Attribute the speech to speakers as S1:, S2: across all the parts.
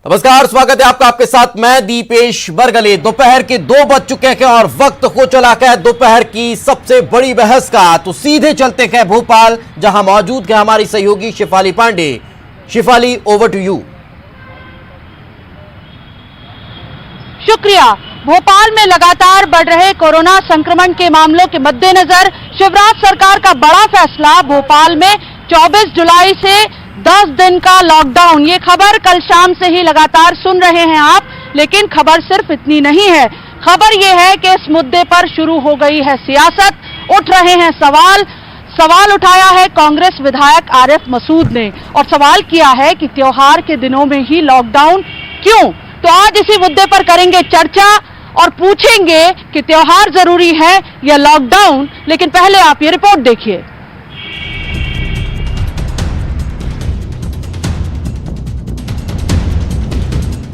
S1: नमस्कार, स्वागत है आपका। आपके साथ मैं दीपेश बरगले। दोपहर के 2 बज चुके हैं और वक्त हो चला है दोपहर की सबसे बड़ी बहस का। तो सीधे चलते हैं भोपाल, जहां मौजूद है हमारी सहयोगी Shifali Pandey. Shifali, over to you.
S2: शुक्रिया। भोपाल में लगातार बढ़ रहे कोरोना संक्रमण के मामलों के मद्देनजर शिवराज सरकार का बड़ा फैसला। भोपाल में 24 जुलाई से 10 दिन का लॉकडाउन। ये खबर कल शाम से ही लगातार सुन रहे हैं आप, लेकिन खबर सिर्फ इतनी नहीं है। खबर ये है कि इस मुद्दे पर शुरू हो गई है सियासत, उठ रहे हैं सवाल उठाया है कांग्रेस विधायक आरिफ मसूद ने, और सवाल किया है कि त्योहार के दिनों में ही लॉकडाउन क्यों। तो आज इसी मुद्दे पर करेंगे चर्चा और पूछेंगे कि त्योहार जरूरी है या लॉकडाउन। लेकिन पहले आप ये रिपोर्ट देखिए।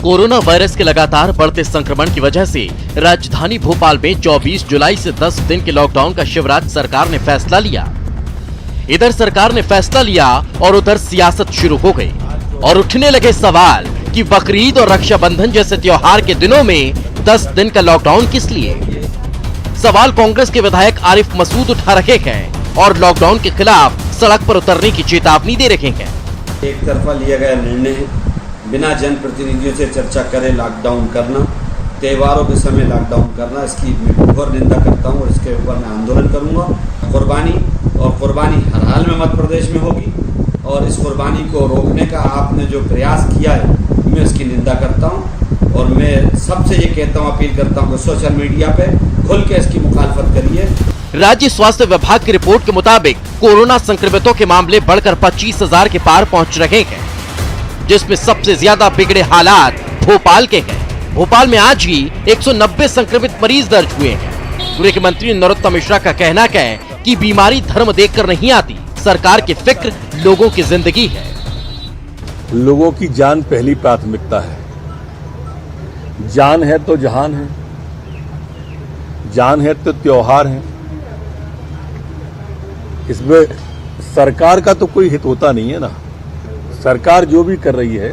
S1: कोरोना वायरस के लगातार बढ़ते संक्रमण की वजह से राजधानी भोपाल में 24 जुलाई से 10 दिन के लॉकडाउन का शिवराज सरकार ने फैसला लिया। इधर सरकार ने फैसला लिया और उधर सियासत शुरू हो गई और उठने लगे सवाल कि बकरीद और रक्षाबंधन जैसे त्योहार के दिनों में 10 दिन का लॉकडाउन किस लिए। सवाल कांग्रेस के विधायक आरिफ मसूद उठा रहे हैं और लॉकडाउन के खिलाफ सड़क पर उतरने की चेतावनी दे रहे हैं।
S3: एक तरफा लिया गया निर्णय है बिना जनप्रतिनिधियों से चर्चा करे लॉकडाउन करना, त्योहारों के समय लॉकडाउन करना, इसकी मैं घोर निंदा करता हूँ और इसके ऊपर मैं आंदोलन करूँगा। कुर्बानी हर हाल में मध्य प्रदेश में होगी और इस कुर्बानी को रोकने का आपने जो प्रयास किया है मैं इसकी निंदा करता हूँ और मैं सबसे ये कहता हूँ, अपील करता हूँ कि सोशल मीडिया पे खुल के इसकी मुखालफत करिए।
S1: राज्य स्वास्थ्य विभाग की रिपोर्ट के मुताबिक कोरोना संक्रमितों के मामले बढ़कर 25,000 के पार पहुंच रहे हैं, जिसमें सबसे ज्यादा बिगड़े हालात भोपाल के हैं। भोपाल में आज ही 190 संक्रमित मरीज दर्ज हुए हैं। गृह मंत्री नरोत्तम मिश्रा का कहना है कि बीमारी धर्म देखकर नहीं आती, सरकार की फिक्र लोगों की जिंदगी है।
S4: लोगों की जान पहली प्राथमिकता है। जान है तो जहान है, जान है तो त्योहार है। इसमें सरकार का तो कोई हित होता नहीं है ना। सरकार जो भी कर रही है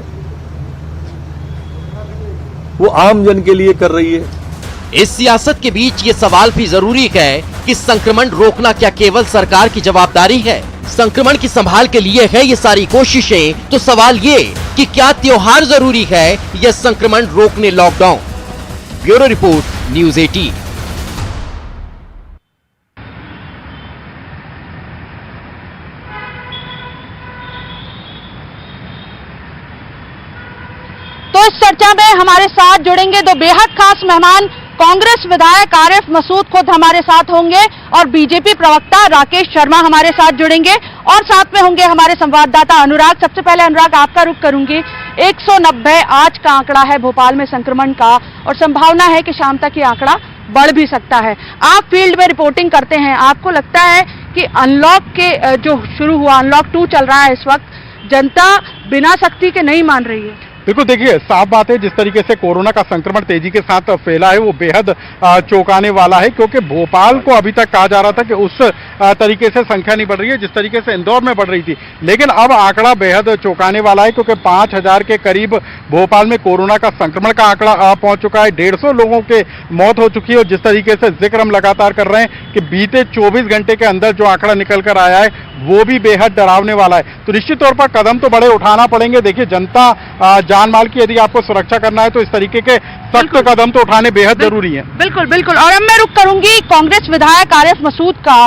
S4: वो आम जन के लिए कर रही है।
S1: इस सियासत के बीच ये सवाल भी जरूरी है कि संक्रमण रोकना क्या केवल सरकार की जवाबदारी है। संक्रमण की संभाल के लिए है ये सारी कोशिशें, तो सवाल ये कि क्या त्योहार जरूरी है या संक्रमण रोकने लॉकडाउन। Bureau report, news 18।
S2: तो इस चर्चा में हमारे साथ जुड़ेंगे दो बेहद खास मेहमान। कांग्रेस विधायक आरिफ मसूद खुद हमारे साथ होंगे और बीजेपी प्रवक्ता राकेश शर्मा हमारे साथ जुड़ेंगे और साथ में होंगे हमारे संवाददाता अनुराग। सबसे पहले अनुराग, आपका रुख करूंगी। 190 आज का आंकड़ा है भोपाल में संक्रमण का और संभावना है कि शाम तक ये आंकड़ा बढ़ भी सकता है। आप फील्ड में रिपोर्टिंग करते हैं, आपको लगता है कि अनलॉक के जो शुरू हुआ, अनलॉक 2 चल रहा है इस वक्त, जनता बिना सख्ती के नहीं मान रही है?
S5: बिल्कुल, देखिए साफ बात है, जिस तरीके से कोरोना का संक्रमण तेजी के साथ फैला है वो बेहद चौंकाने वाला है, क्योंकि भोपाल को अभी तक कहा जा रहा था कि उस तरीके से संख्या नहीं बढ़ रही है जिस तरीके से इंदौर में बढ़ रही थी। लेकिन अब आंकड़ा बेहद चौंकाने वाला है, क्योंकि 5,000 के करीब भोपाल में कोरोना का संक्रमण का आंकड़ा पहुंच चुका है। 150 लोगों के मौत हो चुकी है और जिस तरीके से जिक्र हम लगातार कर रहे हैं कि बीते 24 घंटे के अंदर जो आंकड़ा निकल कर आया है वो भी बेहद डरावने वाला है। तो निश्चित तौर पर कदम तो बड़े उठाना पड़ेंगे। देखिए, जनता जान माल की यदि आपको सुरक्षा करना है तो इस तरीके के सख्त कदम तो उठाने बेहद जरूरी है।
S2: बिल्कुल बिल्कुल। और अब मैं रुख करूंगी कांग्रेस विधायक आरिफ मसूद का।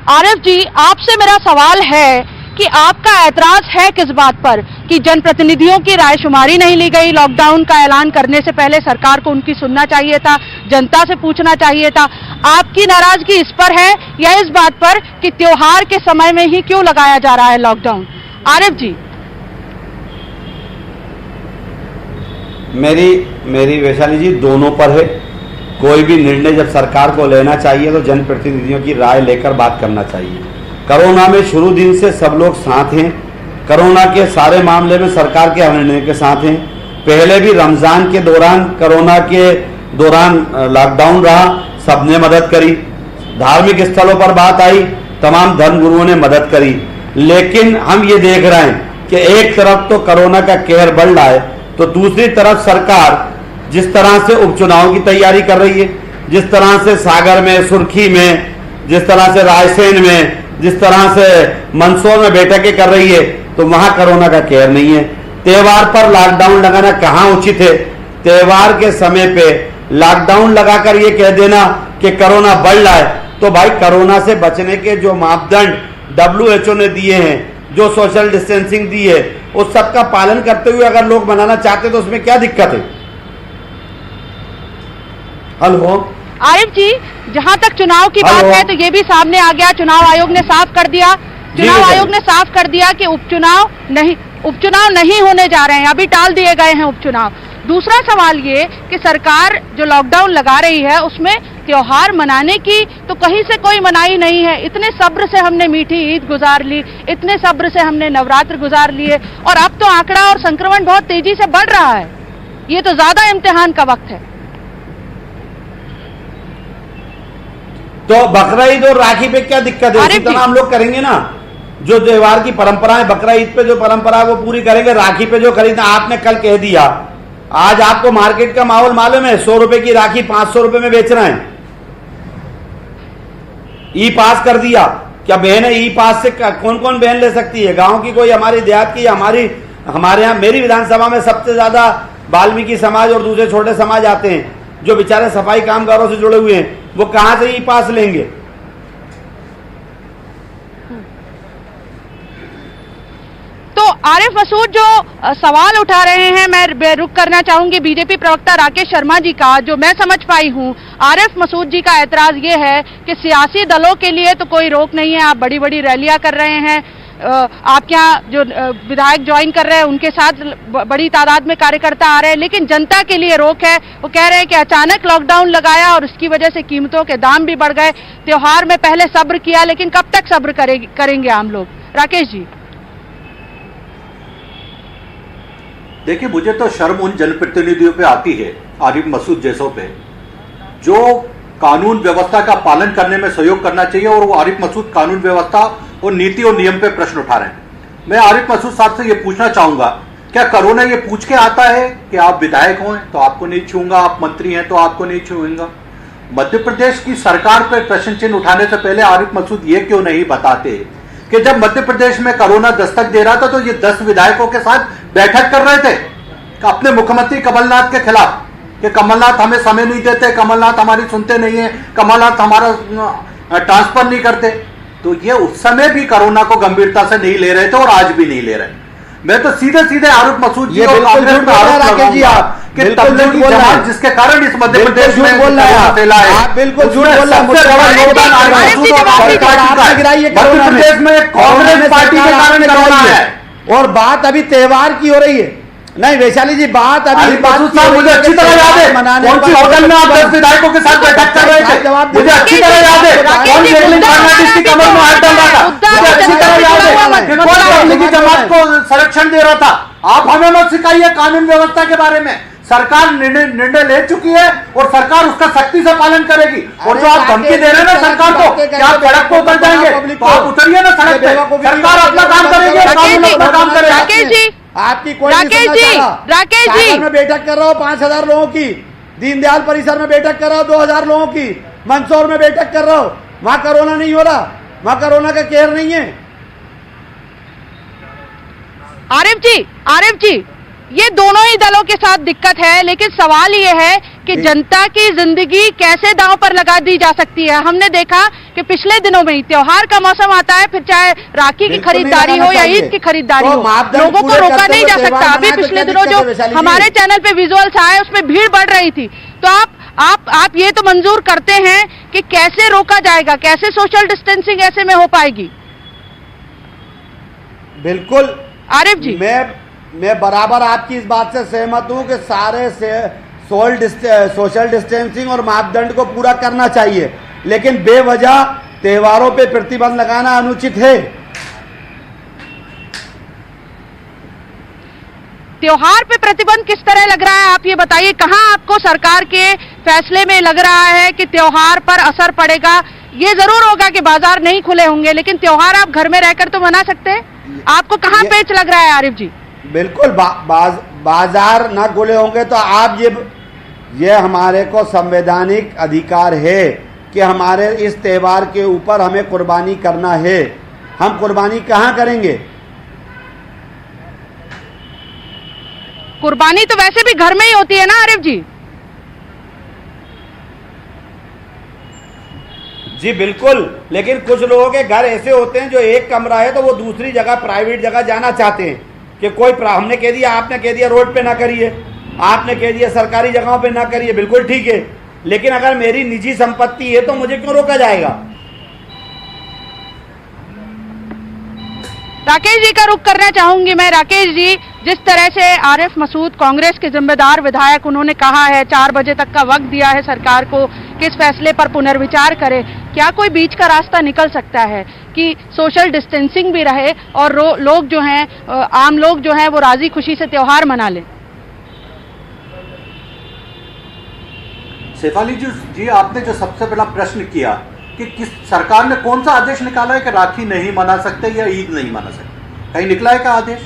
S2: आरिफ जी, आपसे मेरा सवाल है कि आपका ऐतराज है किस बात पर कि जनप्रतिनिधियों की रायशुमारी नहीं ली गई। लॉकडाउन का ऐलान करने से पहले सरकार को उनकी सुनना चाहिए था, जनता से पूछना चाहिए था। आपकी नाराजगी इस पर है या इस बात पर कि त्योहार के समय में ही क्यों लगाया जा रहा है लॉकडाउन? आरिफ जी।
S3: मेरी वैशाली जी, दोनों पर है। कोई भी निर्णय जब सरकार को लेना चाहिए तो जनप्रतिनिधियों की राय लेकर बात करना चाहिए। कोरोना में शुरू दिन से सब लोग साथ हैं। कोरोना के सारे मामले में सरकार के निर्णय के साथ हैं। पहले भी रमजान के दौरान, कोरोना के दौरान लॉकडाउन रहा, सबने मदद करी। धार्मिक स्थलों पर बात आई, तमाम धर्म गुरुओं ने मदद करी। लेकिन हम ये देख रहे हैं कि एक तरफ तो कोरोना का कहर बढ़ रहा है, तो दूसरी तरफ सरकार जिस तरह से उपचुनाव की तैयारी कर रही है, जिस तरह से सागर में, सुर्खी में, जिस तरह से रायसेन में, जिस तरह से मंदसौर में बैठकें कर रही है, तो वहां कोरोना का कहर नहीं है। त्योहार पर लॉकडाउन लगाना कहां उचित है? त्योहार के समय पे लॉकडाउन लगाकर ये कह देना कि कोरोना बढ़ रहा है, तो भाई कोरोना से बचने के जो मापदंड WHO ने दिए हैं, जो सोशल डिस्टेंसिंग दी है, उस सब का पालन करते हुए अगर लोग मनाना चाहते तो उसमें क्या दिक्कत है? हेलो
S2: आरिफ जी, जहां तक चुनाव की बात है तो ये भी सामने आ गया, चुनाव आयोग ने साफ कर दिया, चुनाव आयोग ने साफ कर दिया कि उपचुनाव नहीं होने जा रहे हैं, अभी टाल दिए गए हैं उपचुनाव। दूसरा सवाल ये कि सरकार जो लॉकडाउन लगा रही है उसमें त्योहार मनाने की तो कहीं से कोई मनाही नहीं है। इतने सब्र से हमने मीठी ईद गुजार ली, इतने सब्र से हमने नवरात्र गुजार लिए, और अब तो आंकड़ा और संक्रमण बहुत तेजी से बढ़ रहा है। ये तो ज्यादा इम्तिहान का वक्त है।
S3: तो बकरा ईद और राखी पे क्या दिक्कत है? इसी तरह हम लोग करेंगे ना, जो त्योहार की परंपराएं, बकरा ईद पे जो परंपरा है वो पूरी करेंगे, राखी पे जो खरीदना। आपने कल कह दिया, आज आपको मार्केट का माहौल मालूम है, 100 रुपए की राखी 500 रुपए में बेच रहे हैं। ई पास कर दिया, क्या बहन है? ई पास से कौन कौन बहन ले सकती है? गांव की कोई, हमारी देहात की, हमारे यहाँ मेरी विधानसभा में सबसे ज्यादा वाल्मीकि समाज और दूसरे छोटे समाज आते हैं, जो बेचारे सफाई कामगारों से जुड़े हुए हैं, वो कहां से ई पास लेंगे?
S2: तो आरिफ मसूद जो सवाल उठा रहे हैं, मैं रुक करना चाहूंगी बीजेपी प्रवक्ता राकेश शर्मा जी का। जो मैं समझ पाई हूं, आरिफ मसूद जी का एतराज ये है कि सियासी दलों के लिए तो कोई रोक नहीं है, आप बड़ी बड़ी रैलियां कर रहे हैं, आपके यहाँ जो विधायक ज्वाइन कर रहे हैं उनके साथ बड़ी तादाद में कार्यकर्ता आ रहे हैं, लेकिन जनता के लिए रोक है। वो कह रहे हैं कि अचानक लॉकडाउन लगाया और उसकी वजह से कीमतों के दाम भी बढ़ गए। त्योहार में पहले सब्र किया, लेकिन कब तक सब्र करेंगे आम लोग? राकेश जी।
S6: देखिए, मुझे तो शर्म उन जनप्रतिनिधियों पे आती है, आरिफ मसूद जैसों पे, जो कानून व्यवस्था का पालन करने में सहयोग करना चाहिए, और वो आरिफ मसूद कानून व्यवस्था और नीति और नियम पे प्रश्न उठा रहे हैं। मैं आरिफ मसूद साहब से ये पूछना चाहूंगा, क्या कोरोना ये पूछ के आता है कि आप विधायक हो तो आपको नहीं छूंगा, आप मंत्री हैं तो आपको नहीं छूंगा? मध्य प्रदेश की सरकार पर प्रश्न चिन्ह उठाने से पहले आरिफ मसूद ये क्यों नहीं बताते कि जब मध्य प्रदेश में कोरोना दस्तक दे रहा था तो ये 10 विधायकों के साथ बैठक कर रहे थे अपने मुख्यमंत्री कमलनाथ के खिलाफ, कि कमलनाथ हमें समय नहीं देते, कमलनाथ हमारी सुनते नहीं है, कमलनाथ हमारा ट्रांसफर नहीं करते। तो ये उस समय भी कोरोना को गंभीरता से नहीं ले रहे थे और आज भी नहीं ले रहे। मैं तो सीधे सीधे आरिफ मसूद जी और कांग्रेस पे आरोप लगाऊंगा कि तबलीगी जमात जिसके कारण इस मध्य प्रदेश में फैला है, आप बिल्कुल झूठ बोल रहे हैं। सबसे बड़ा योगदान आरिफ मसूद और कांग्रेस पार्टी का है। मध्य प्रदेश में कांग्रेस पार्टी के कारण कोरोना है। और बात अभी त्योहार की हो रही है। नहीं वैशाली जी, बात अभी मुझे अच्छी तरह याद है कौन सी होटल में आप 10 विधायकों के साथ बैठक कर रहे थे। मुझे अच्छी तरह याद है कौन फर्नांडिस की कमर में हाथ डाल रहा था। मुझे अच्छी तरह याद है कौन तबलीगी जमात को संरक्षण दे रहा था। आप हमें मत सिखाइए कानून व्यवस्था के बारे में। सरकार निर्णय ले चुकी है और सरकार उसका सख्ती से पालन करेगी। और जो आप धमकी दे रहे हैं ना सरकार को कि आप सड़क को उतर जाएंगे, तो आप उतरिए ना सड़क पे। सरकार अपना काम करेगी, कानून अपना काम करेगा। आपकी कोई
S2: राकेश जी
S3: में बैठक कर रहा हो 5000 लोगों की, दीनदयाल परिसर में बैठक कर रहा हो 2000 लोगों की, मंदसौर में बैठक कर रहा हो, वहां कोरोना नहीं हो रहा, वहां कोरोना का कहर नहीं है।
S2: आरिफ जी, ये दोनों ही दलों के साथ दिक्कत है, लेकिन सवाल ये है कि जनता की जिंदगी कैसे दांव पर लगा दी जा सकती है। हमने देखा कि पिछले दिनों में ही त्योहार का मौसम आता है, फिर चाहे राखी की खरीदारी हो या ईद की खरीदारी हो, लोगों को रोका नहीं जा सकता। अभी पिछले दिनों जो हमारे चैनल पे विजुअल्स आए उसमें भीड़ बढ़ रही थी। तो आप ये तो मंजूर करते हैं कि कैसे रोका जाएगा, कैसे सोशल डिस्टेंसिंग ऐसे में हो पाएगी?
S3: बिल्कुल
S2: आरिफ जी,
S3: मैं बराबर आपकी इस बात से सहमत हूं कि सारे सोशल डिस्टेंसिंग और मापदंड को पूरा करना चाहिए, लेकिन बेवजह त्योहारों पे प्रतिबंध लगाना अनुचित है।
S2: त्योहार पे प्रतिबंध किस तरह लग रहा है, आप ये बताइए। कहां आपको सरकार के फैसले में लग रहा है कि त्योहार पर असर पड़ेगा? ये जरूर होगा कि बाजार नहीं खुले होंगे, लेकिन त्योहार आप घर में रहकर तो मना सकते हैं। आपको कहां पेच लग रहा है आरिफ जी?
S3: बिल्कुल
S7: बाजार ना खुले होंगे तो आप ये हमारे को संवैधानिक अधिकार है कि हमारे इस त्यौहार के ऊपर हमें कुर्बानी करना है। हम कुर्बानी कहाँ करेंगे?
S2: कुर्बानी तो वैसे भी घर में ही होती है ना आरिफ जी।
S7: जी बिल्कुल, लेकिन कुछ लोगों के घर ऐसे होते हैं जो एक कमरा है तो वो दूसरी जगह प्राइवेट जगह जाना चाहते हैं कि कोई हमने कह दिया, आपने कह दिया रोड पे ना करिए, आपने कह दिया सरकारी जगहों पे ना करिए, बिल्कुल ठीक है, लेकिन अगर मेरी निजी संपत्ति है तो मुझे क्यों रोका जाएगा?
S2: राकेश जी का रुख करना चाहूंगी मैं। राकेश जी, जिस तरह से आरिफ मसूद कांग्रेस के जिम्मेदार विधायक, उन्होंने कहा है 4 बजे तक का वक्त दिया है सरकार को कि इस फैसले पर पुनर्विचार करे, क्या कोई बीच का रास्ता निकल सकता है कि सोशल डिस्टेंसिंग भी रहे और लोग जो हैं, आम लोग जो हैं वो राजी खुशी से त्योहार मना लें?
S6: शेफाली जी, आपने जो सबसे पहला प्रश्न किया कि किस सरकार ने कौन सा आदेश निकाला है कि राखी नहीं मना सकते या ईद नहीं मना सकते, कहीं निकला है क्या आदेश?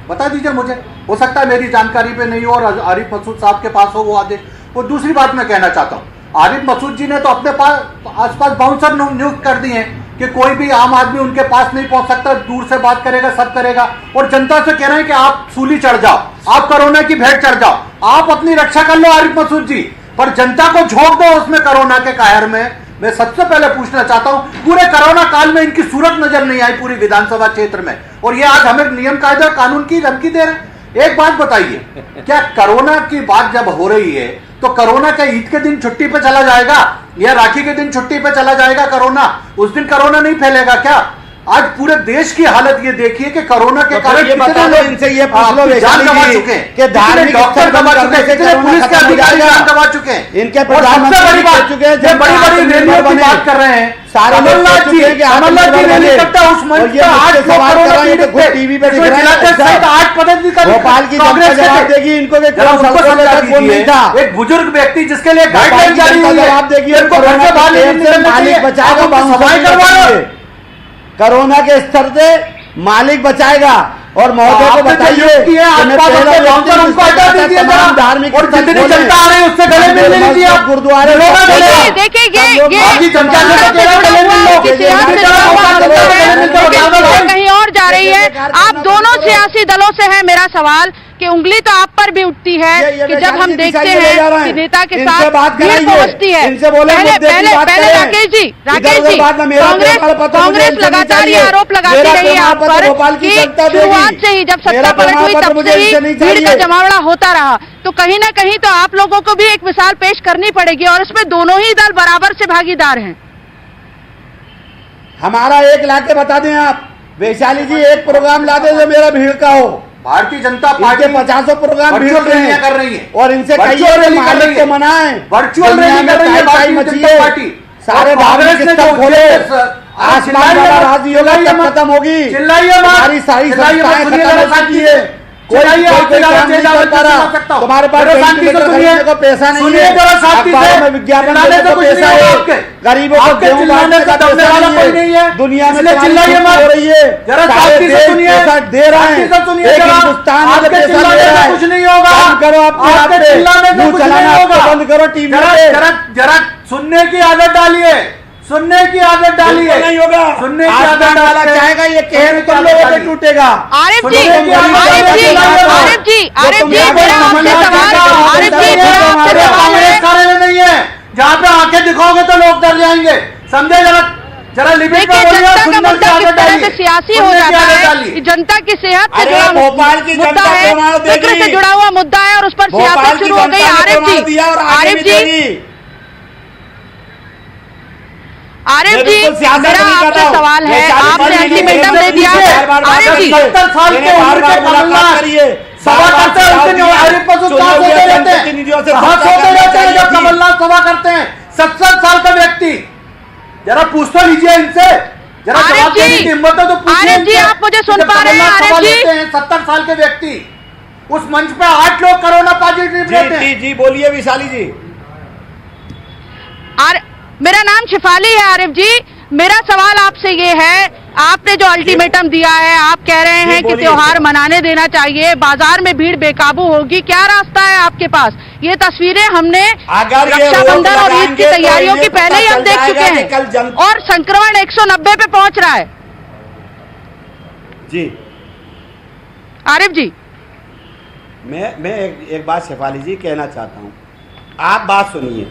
S6: बता दीजिए मुझे, हो सकता है मेरी जानकारी पे नहीं हो और आरिफ मसूद साहब के पास हो वो आदेश। और दूसरी बात मैं कहना चाहता हूँ, आरिफ मसूद जी ने तो अपने पास आसपास बाउंसर नियुक्त कर दिए हैं कि कोई भी आम आदमी उनके पास नहीं पहुंच सकता, दूर से बात करेगा, सब करेगा, और जनता से कह रहे हैं कि आप सूली चढ़ जाओ, आप कोरोना की भेंट चढ़ जाओ, आप अपनी रक्षा कर लो आरिफ मसूद जी, पर जनता को झोंक दो उसमें कोरोना के कहर में। मैं सबसे पहले पूछना चाहता हूं, पूरे कोरोना काल में इनकी सूरत नजर नहीं आई पूरी विधानसभा क्षेत्र में, और ये आज हमें नियम कायदा और कानून की धमकी दे रहे हैं। एक बात बताइए, क्या कोरोना की बात जब हो रही है तो कोरोना क्या ईद के दिन छुट्टी पे चला जाएगा या राखी के दिन छुट्टी पे चला जाएगा कोरोना? उस दिन कोरोना नहीं फैलेगा क्या? आज पूरे देश की हालत ये देखिए कि कोरोना के कारण कितने लोग
S7: इनसे ये पूछ लो
S6: जान गंवा चुके हैं, कि धार्मिक डॉक्टर गंवा चुके हैं, कितने पुलिस के अधिकारी जान गंवा चुके हैं,
S7: इनके
S6: सबसे बड़ी बात बड़ी रैलियों की बात कर रहे हैं
S7: सारे
S6: अमरनाथ जी रैली करता उस मंच पर 8 लोग
S7: टीवी पे दिख रहे हैं,
S6: 8 पदाधिकारी
S7: भोपाल की जनता जवाब देगी इनको कि कौन नहीं था।
S6: एक बुजुर्ग व्यक्ति जिसके लिए गाइडलाइन जारी हुई है,
S7: जवाब देगी,
S6: घर से बाहर
S7: मालिक बचाएगा,
S6: सफाई करवाइए,
S7: कोरोना के स्तर से मालिक बचाएगा। और महोदय को बताइए धार्मिक
S6: और जितनी जनता आ रही है उससे गले मिलने लीजिए आप,
S7: गुरुद्वारे
S2: कहीं और जा रही है। आप दोनों सियासी दलों से है मेरा सवाल कि उंगली तो आप पर भी उठती है कि जब हम देखते हैं कि नेता के साथ भीड़ पहुंचती है। पहले राकेश जी कांग्रेस लगातार ये आरोप लगाती रही है आप पर कि शुरुआत से ही जब सत्ता पलट हुई तब से ही भीड़ का जमावड़ा होता रहा, तो कहीं ना कहीं तो आप लोगों को भी एक मिसाल पेश करनी पड़ेगी और इसमें दोनों ही दल बराबर से भागीदार हैं।
S7: हमारा एक ला के बता दें आप, वैशाली जी एक प्रोग्राम ला दे जो मेरा भीड़ का हो।
S6: भारतीय जनता पार्टी
S7: 50 प्रोग्राम भीड़
S6: रैलियां कर रही है
S7: और इनसे कहिए मालिक को मनाएं,
S6: वर्चुअल रैली कर रही है भारतीय जनता पार्टी।
S7: सारे धार्मिक स्थल खोले, आसमान वाला राज योगा कब खत्म होगी?
S6: चिल्लाइए मत,
S7: हमारी सारी संस्थाएं खत्म हो चुकी है, कोई काम नहीं कर पा रहा, तुम्हारे पास को पैसा नहीं है, अखबारों में विज्ञापन देने को पैसा है, गरीबों को गेहूं बांटने का पैसा नहीं है, दुनिया में चिल्लाइए मत हो रही है, पैसा दे रहे हैं, एक हिंदुस्तान में पैसा दे रहा है,
S6: कुछ नहीं होगा,
S7: काम करो आपके मुंह चलाना बंद करो टीवी पे,
S6: जरा सुनने की आदत डालिए, सुनने की आदत डालिए,
S7: नहीं होगा,
S6: सुनने की आदत डाला
S7: चाहेगा ये कहने तुम लोगों पे टूटेगा।
S2: आरिफ जी मेरा आपसे सवाल, आरिफ जी मेरा आपसे सवाल है,
S6: कार्यालय नहीं है जहाँ पे आंखें दिखाओगे तो लोग डर जाएंगे, समझे? जरा लिमिट में बोलिए,
S2: जनता का मुद्दा किस तरह से सियासी हो जाता है, जनता की सेहत से जुड़ा मुद्दा है, फिक्र से जुड़ा हुआ मुद्दा है और उस पर सियासत शुरू हो गई। आरिफ जी मेरा आपसे सवाल है, आपने अल्टीमेटम दे दिया है। आरिफ जी
S6: 70 साल के उम्र के कमलनाथ सभा करते हैं, आरिफ मसूद कहाँ सोते रहते हैं जब कमलनाथ सभा करते हैं? 70 साल का व्यक्ति, जरा पूछ तो लीजिए इनसे, जरा जवाब देने की हिम्मत है तो पूछिए।
S2: आरिफ जी आप मुझे सुन पा रहे हैं? आरिफ जी
S6: 70 साल के व्यक्ति, उस मंच पे 8 लोग कोरोना पॉजिटिव रहते हैं।
S7: जी बोलिए विशाली जी।
S2: मेरा नाम शिफाली है। आरिफ जी मेरा सवाल आपसे ये है, आपने जो अल्टीमेटम दिया है, आप कह रहे हैं कि त्योहार मनाने देना चाहिए, बाजार में भीड़ बेकाबू होगी, क्या रास्ता है आपके पास? ये तस्वीरें हमने रक्षाबंधन और ईद की तैयारियों की पहले ही हम देख चुके हैं और संक्रमण 190 पे पहुंच रहा है।
S7: जी
S2: आरिफ जी,
S7: मैं एक बात शेफाली जी कहना चाहता हूं, आप बात सुनिए,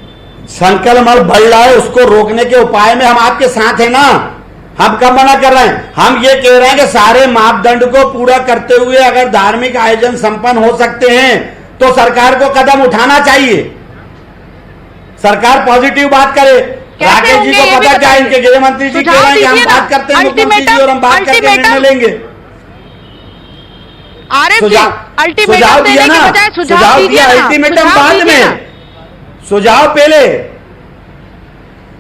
S7: संक्रमण बढ़ रहा है, उसको रोकने के उपाय में हम आपके साथ हैं ना, हम कब मना कर रहे हैं? हम ये कह रहे हैं कि सारे मापदंड को पूरा करते हुए अगर धार्मिक आयोजन संपन्न हो सकते हैं तो सरकार को कदम उठाना चाहिए। सरकार पॉजिटिव बात करे। राकेश जी को पता क्या, इनके गृह मंत्री जी कह रहे हैं कि हम बात करते हैं मुख्यमंत्री जी और हम बात करके निर्णय लेंगे।
S2: सुझाव दिया ना,
S7: सुझाव दिया, अल्टीमेटम बाद में, सुझाव पहले,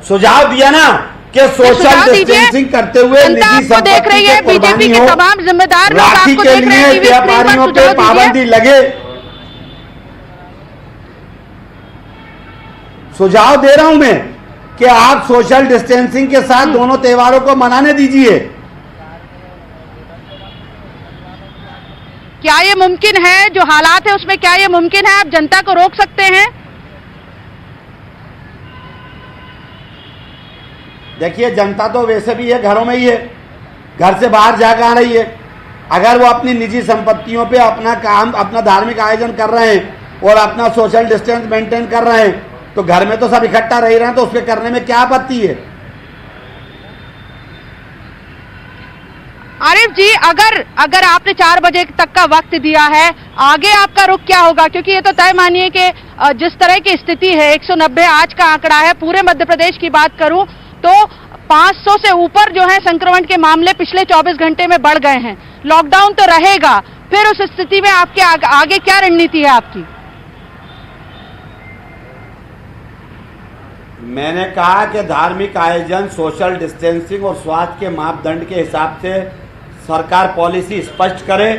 S7: सुझाव दिया ना कि सोशल डिस्टेंसिंग करते हुए निजी संपत्ति की कुर्बानी हो,
S2: तमाम जिम्मेदार
S7: राखी के लिए व्यापारियों पे पाबंदी लगे। सुझाव दे रहा हूं मैं कि आप सोशल डिस्टेंसिंग के साथ दोनों त्योहारों को मनाने दीजिए।
S2: क्या ये मुमकिन है? जो हालात है उसमें क्या ये मुमकिन है? आप जनता को रोक सकते हैं?
S7: देखिए, जनता तो वैसे भी है, घरों में ही है, घर से बाहर जाकर आ रही है। अगर वो अपनी निजी संपत्तियों पे अपना काम, अपना धार्मिक आयोजन कर रहे हैं और अपना सोशल डिस्टेंस मेंटेन कर रहे हैं तो घर में तो सब इकट्ठा रह रहे हैं, तो उसके करने में क्या आपत्ति है?
S2: आरिफ जी, अगर आपने 4 बजे तक का वक्त दिया है, आगे आपका रुख क्या होगा? क्योंकि ये तो तय मानिए कि जिस तरह की स्थिति है, 190 आज का आंकड़ा है, पूरे मध्य प्रदेश की बात करूं तो 500 से ऊपर जो है संक्रमण के मामले पिछले 24 घंटे में बढ़ गए हैं। लॉकडाउन तो रहेगा, फिर उस स्थिति में आपके आगे क्या रणनीति है आपकी?
S7: मैंने कहा कि धार्मिक आयोजन सोशल डिस्टेंसिंग और स्वास्थ्य के मापदंड के हिसाब से सरकार पॉलिसी स्पष्ट करे,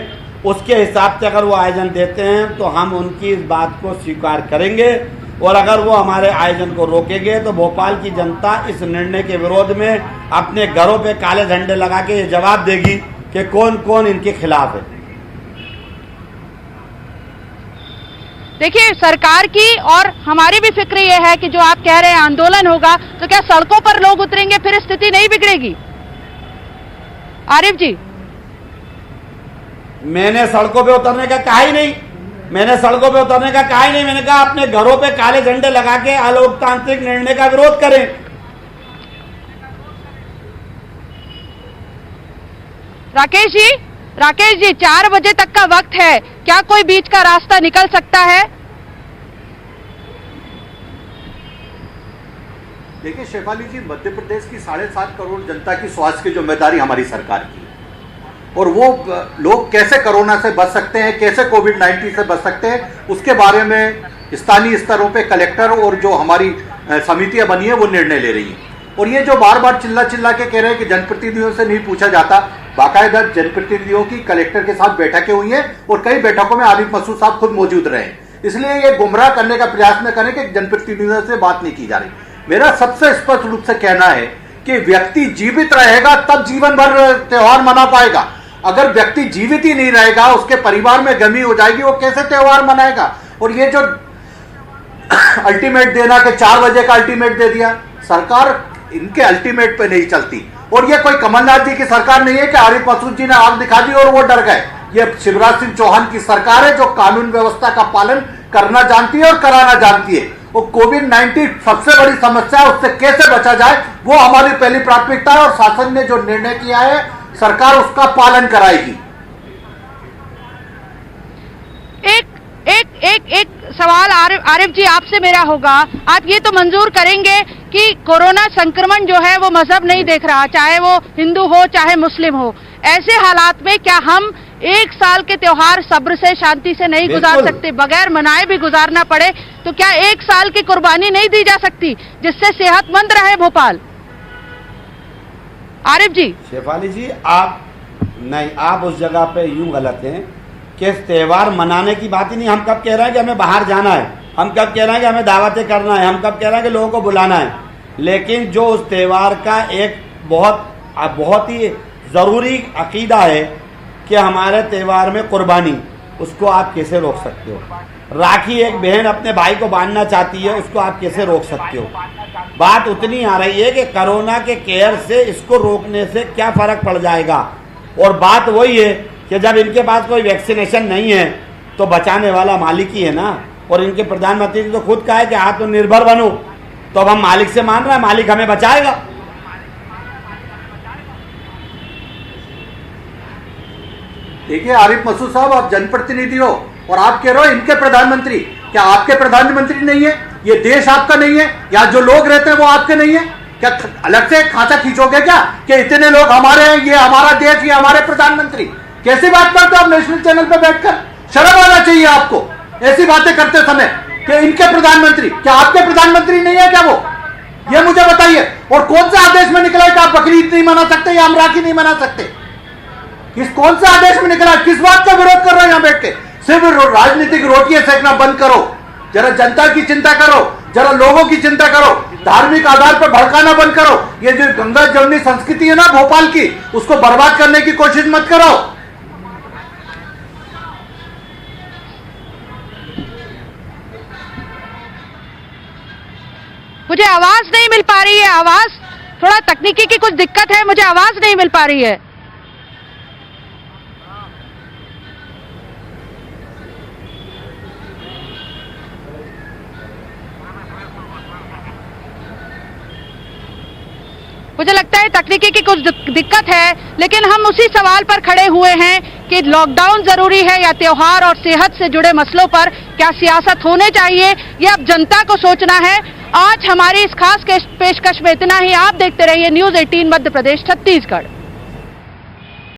S7: उसके हिसाब से अगर वो आयोजन देते हैं तो हम उनकी इस बात को स्वीकार करेंगे, और अगर वो हमारे आयोजन को रोकेंगे तो भोपाल की जनता इस निर्णय के विरोध में अपने घरों पे काले झंडे लगा के ये जवाब देगी कि कौन कौन इनके खिलाफ है।
S2: देखिए, सरकार की और हमारी भी फिक्र ये है कि जो आप कह रहे हैं आंदोलन होगा, तो क्या सड़कों पर लोग उतरेंगे, फिर स्थिति नहीं बिगड़ेगी? आरिफ जी,
S7: मैंने सड़कों पे उतरने का कहा ही नहीं, मैंने सड़कों पे उतरने का कहा ही नहीं। मैंने कहा अपने घरों पे काले झंडे लगा के अलोकतांत्रिक निर्णय का विरोध करें।
S2: राकेश जी 4 बजे तक का वक्त है, क्या कोई बीच का रास्ता निकल सकता है?
S6: देखिए शेफाली जी, मध्य प्रदेश की 7.5 करोड़ जनता की स्वास्थ्य की जिम्मेदारी हमारी सरकार की है, और वो लोग कैसे कोरोना से बच सकते हैं, कैसे कोविड-19 से बच सकते हैं, उसके बारे में स्थानीय स्तरों पे कलेक्टर और जो हमारी समितियां बनी है वो निर्णय ले रही हैं। और ये जो बार बार चिल्ला के कह रहे हैं कि जनप्रतिनिधियों से नहीं पूछा जाता, बाकायदा जनप्रतिनिधियों की कलेक्टर के साथ बैठकें हुई हैं और कई बैठकों में आरिफ मसूद साहब खुद मौजूद रहे। इसलिए ये गुमराह करने का प्रयास न करें कि जनप्रतिनिधियों से बात नहीं की जा रही। मेरा सबसे स्पष्ट रूप से कहना है कि व्यक्ति जीवित रहेगा तब जीवन भर त्योहार मना पाएगा। अगर व्यक्ति जीवित ही नहीं रहेगा, उसके परिवार में गमी हो जाएगी, वो कैसे त्योहार मनाएगा? और ये जो अल्टीमेट देना कि 4 बजे का अल्टीमेट दे दिया, सरकार इनके अल्टीमेट पे नहीं चलती। और ये कोई कमलनाथ जी की सरकार नहीं है कि आरिफ मसूद जी ने आग दिखा दी और वो डर गए। ये शिवराज सिंह चौहान की सरकार है जो कानून व्यवस्था का पालन करना जानती है और कराना जानती है। वो कोविड-19 सबसे बड़ी समस्या है, उससे कैसे बचा जाए वो हमारी पहली प्राथमिकता है, और शासन ने जो निर्णय किया है सरकार उसका पालन कराएगी।
S2: एक सवाल आरिफ जी आपसे मेरा होगा, आप ये तो मंजूर करेंगे कि कोरोना संक्रमण जो है वो मजहब नहीं देख रहा, चाहे वो हिंदू हो चाहे मुस्लिम हो। ऐसे हालात में क्या हम 1 साल के त्योहार सब्र से, शांति से नहीं गुजार सकते? बगैर मनाए भी गुजारना पड़े तो क्या 1 साल की कुर्बानी नहीं दी जा सकती जिससे सेहतमंद रहे भोपाल? आरिफ जी।
S7: शेफाली जी, आप उस जगह पे यूं गलत हैं कि त्योहार मनाने की बात ही नहीं। हम कब कह रहे हैं कि हमें बाहर जाना है, हम कब कह रहे हैं कि हमें दावतें करना है, हम कब कह रहे हैं कि लोगों को बुलाना है, लेकिन जो उस त्योहार का एक बहुत ही ज़रूरी अकीदा है कि हमारे त्यौहार में कुर्बानी, उसको आप कैसे रोक सकते हो? राखी एक बहन अपने भाई को बांधना चाहती है, उसको आप कैसे रोक सकते हो? बात उतनी आ रही है कि कोरोना के केयर से इसको रोकने से क्या फ़र्क पड़ जाएगा। और बात वही है कि जब इनके पास कोई वैक्सीनेशन नहीं है तो बचाने वाला मालिक ही है ना। और इनके प्रधानमंत्री ने तो खुद कहा है कि आत्मनिर्भर बनो, तो अब हम मालिक से मान रहे हैं, मालिक हमें बचाएगा।
S6: देखिए आरिफ मसूद साहब, आप जनप्रतिनिधि हो और आप कह रहे हो इनके प्रधानमंत्री, क्या आपके प्रधानमंत्री नहीं है? ये देश आपका नहीं है? या जो लोग रहते हैं वो आपके नहीं है? क्या अलग से खांचा खींचोगे क्या कि इतने लोग हमारे हैं, ये हमारा देश, ये हमारे प्रधानमंत्री? कैसी बात करते हो आप नेशनल चैनल पे बैठकर? शर्म आना चाहिए आपको ऐसी बातें करते समय कि इनके प्रधानमंत्री। क्या आपके प्रधानमंत्री नहीं है क्या वो? ये मुझे बताइए। और कौन सा आदेश में निकला कि आप बकरीद नहीं मना सकते या हम राखी नहीं मना सकते? कौन सा आदेश में निकला? किस बात का विरोध कर रहे हो यहां बैठ के? सिर्फ राजनीतिक रोटियां सेकना बंद करो, जरा जनता की चिंता करो, जरा लोगों की चिंता करो, धार्मिक आधार पर भड़काना बंद करो। ये जो गंगा जमुनी संस्कृति है ना भोपाल की, उसको बर्बाद करने की कोशिश मत करो।
S2: मुझे आवाज नहीं मिल पा रही है, आवाज थोड़ा तकनीकी की कुछ दिक्कत है, मुझे आवाज नहीं मिल पा रही है। मुझे लगता है तकनीकी की कुछ दिक्कत है, लेकिन हम उसी सवाल पर खड़े हुए हैं कि लॉकडाउन जरूरी है या त्योहार और सेहत से जुड़े मसलों पर क्या सियासत होने चाहिए, ये अब जनता को सोचना है। आज हमारी इस खास पेशकश में इतना ही। आप देखते रहिए न्यूज़ 18 मध्य प्रदेश छत्तीसगढ़।